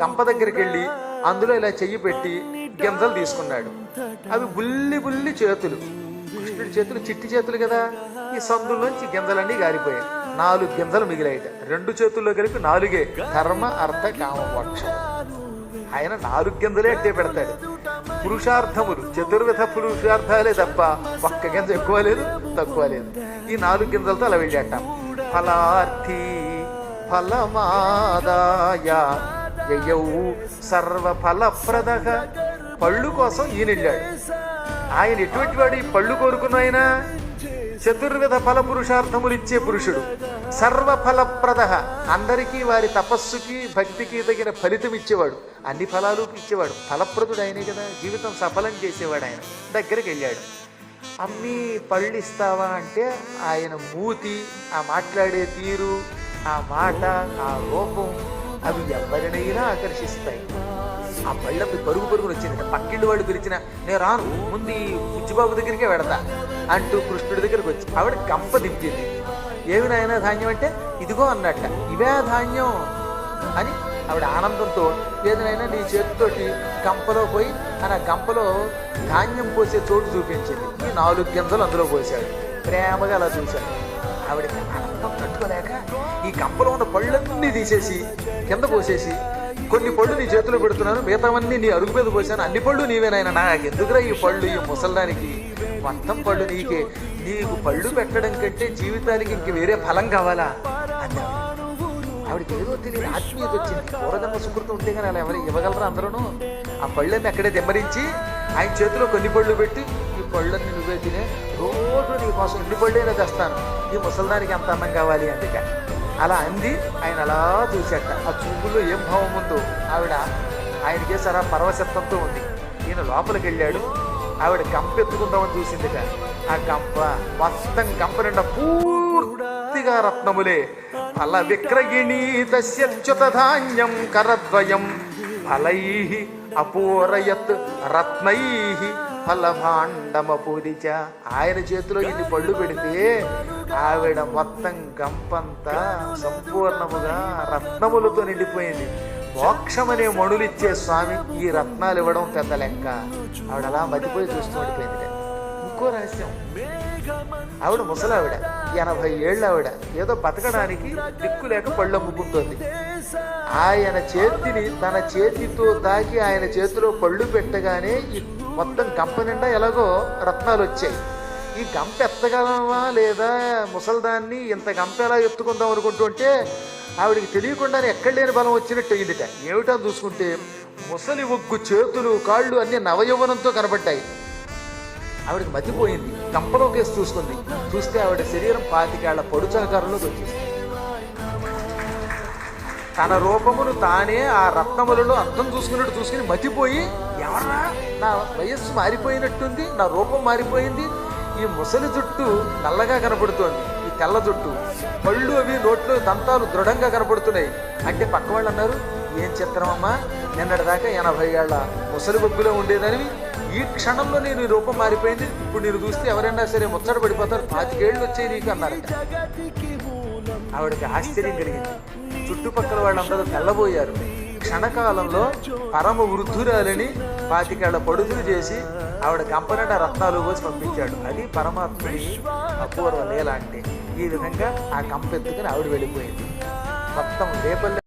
గంప దగ్గరికి వెళ్ళి అందులో ఇలా చెయ్యి పెట్టి గింజలు తీసుకున్నాడు. అవి బుల్లి బుల్లి చేతులు, కృష్ణుడి చేతులు చిట్టి చేతులు కదా. ఈ సందుల్లోంచి గింజలన్నీ గారిపోయాయి. 4 గింజలు మిగిలాయిట. 2 చేతుల్లో కలిపి 4 కర్మ అర్థ కామ మోక్షం. ఆయన 4 గింజలే అట్టే పెడతాడు. పురుషార్థములు చతుర్విధ పురుషార్థాలే తప్ప ఒక్క గింజ ఎక్కువ లేదు తక్కువ లేదు. ఈ 4 గింజలతో అలా వెళ్ళాట. ఫలార్థి ఫలమాదాయ యయౌ సర్వఫలప్రద. పళ్ళు కోసం ఈయన వెళ్ళాడు. ఆయన ఎటువంటి వాడు? ఈ పళ్ళు కోరుకున్న ఆయన చతుర్విధ ఫల పురుషార్థములు ఇచ్చే పురుషుడు. సర్వఫలప్రద, అందరికీ వారి తపస్సుకి భక్తికి తగిన ఫలితం ఇచ్చేవాడు, అన్ని ఫలాలు ఇచ్చేవాడు. ఫలప్రదుడు ఆయనే కదా, జీవితం సఫలం చేసేవాడు. ఆయన దగ్గరికి వెళ్ళాడు. అన్నీ పళ్ళు ఇస్తావా అంటే ఆయన మూతి, ఆ మాట్లాడే తీరు, ఆ మాట, ఆ రూపం అవి ఎవరినైనా ఆకర్షిస్తాయి. ఆ పళ్ళకి పరుగు పరుగును వచ్చింది. పక్కింటి వాడు పిలిచిన నేను రాను, ముందు ఈ బుచ్చిబాబు దగ్గరికే వెడతా అంటూ కృష్ణుడి దగ్గరికి వచ్చి ఆవిడ గంప దింపింది. ఏమి నాయన ధాన్యం అంటే ఇదిగో అన్నట్ట. ఇవే ధాన్యం అని ఆవిడ ఆనందంతో ఏదైనా నీ చేతితోటి గంపలో పోయి అని ఆ గంపలో ధాన్యం పోసే చోటు చూపించింది. ఈ 4 గింజలు అందులో పోసాడు. ప్రేమగా అలా చూశాడు. ఆవిడకి ఆనందం తట్టుకోలేక ఈ గంపలో ఉన్న పళ్ళన్నీ తీసేసి కింద పోసేసి, కొన్ని పళ్ళు నీ చేతిలో పెడుతున్నాను, మిగతావన్నీ నీ అరుగు మీద పోసాను, అన్ని పళ్ళు నీవేనాయన, నాకు ఎందుకురా ఈ పళ్ళు, ఈ ముసల్దానికి మొత్తం పళ్ళు నీకే, నీకు పళ్ళు పెట్టడం కంటే జీవితానికి ఇంక వేరే ఫలం కావాలా అని ఆవిడకి ఏదో తెలియని ఆత్మీయత వచ్చింది. పూర్వజన్మ సుకృతం ఉంటే కానీ అలా ఎవరు ఇవ్వగలరా? అందరూ ఆ పళ్ళన్నీ అక్కడే దెమ్మరించి ఆయన చేతిలో కొన్ని పళ్ళు పెట్టి, ఈ పళ్ళన్నీ నువ్వే తినే, రోజు నీ కోసం ఇన్ని పళ్ళైనా తెస్తాను, ఈ ముసల్దానికి ఎంత అన్నం కావాలి అందుకే అలా అంది. ఆయన అలా చూశాట. ఆ చూపుల్లో ఏం భావం ఉందో ఆవిడ ఆయనకేసారా పరవశత్వంతో ఉంది. ఈయన లోపలికి వెళ్ళాడు. ఆవిడ గంప ఎత్తుకుందామని చూసిందిగా. ఆ గంప మొత్తం గంప నిండా పూర్తిగా రత్నములే. ఫల విక్రయిణీ తస్యచ్యుత ధాన్యం కరద్వయం ఫలై అపూరయత్ రత్నై ఫలభాండమపూరిచ. ఆయన చేతిలో ఇన్ని పళ్ళు పెడితే ఆవిడ మొత్తం గంపంతా సంపూర్ణముగా రత్నములతో నిండిపోయింది. మోక్షమనే మణులిచ్చే స్వామి ఈ రత్నాలు ఇవ్వడం పెద్ద లెక్క. ఆవిడ అలా మతిపోయి చూస్తూ ఉండిపోయింది. ఇంకో రహస్యం, ఆవిడ ముసలావిడ, 80 ఏళ్ళు ఆవిడ. ఏదో బతకడానికి దిక్కు లేక పళ్ళు అమ్ముకుంటోంది. ఆయన చేతిని తన చేతితో తాకి ఆయన చేతిలో పళ్ళు పెట్టగానే ఈ మొత్తం గంప నిండా ఎలాగో రత్నాలు వచ్చాయి. ఈ గంప ఎత్తగలమా లేదా, ముసల్దాన్ని ఇంత గంప ఎలా ఎత్తుకుందాం అనుకుంటుంటే ఆవిడికి తెలియకుండానే ఎక్కడ లేని బలం వచ్చినట్టు అయ్యిందిట. ఏమిటో చూసుకుంటే ముసలి ఒగ్గు చేతులు కాళ్ళు అన్ని నవయౌవనంతో కనబడ్డాయి. ఆవిడకి మతిపోయింది. గంపలో కేసు చూసుకుంది. చూస్తే ఆవిడ శరీరం 25 ఏళ్ల పొడుచాకారంలోకి వచ్చేసింది. తన రూపమును తానే ఆ రత్నములలో అర్థం చూసుకున్నట్టు చూసుకుని మతిపోయి, ఎవరా నా వయస్సు మారిపోయినట్టుంది, నా రూపం మారిపోయింది, ఈ ముసలి జుట్టు నల్లగా కనపడుతోంది, ఈ తెల్ల జుట్టు, పళ్ళు అవి నోట్లో దంతాలు దృఢంగా కనపడుతున్నాయి అంటే పక్క వాళ్ళు అన్నారు, ఏం చిత్రమమ్మా, నిన్నటిదాకా 80 ఏళ్ల ముసలి బొగ్గులో ఉండేదానివి, ఈ క్షణంలో నేను ఈ రూపం మారిపోయింది, ఇప్పుడు నేను చూస్తే ఎవరైనా సరే ముచ్చట పడిపోతారు, 25 ఏళ్ళు వచ్చాయి నీకు అన్నారట. ఆవిడకి ఆశ్చర్యం కలిగింది. చుట్టుపక్కల వాళ్ళందరూ తెల్లబోయారు. క్షణకాలంలో పరమ వృద్ధురాలని 25 ఏళ్ల పొడుగులు చేసి ఆవిడ గంపనట రత్నాలు పోసి పంపించాడు. అది పరమాత్ముడి అపూర్వ లీల అంటే. ఈ విధంగా ఆ గంప ఎత్తుకుని ఆవిడ వెళ్ళిపోయింది. మొత్తం రేపల్లె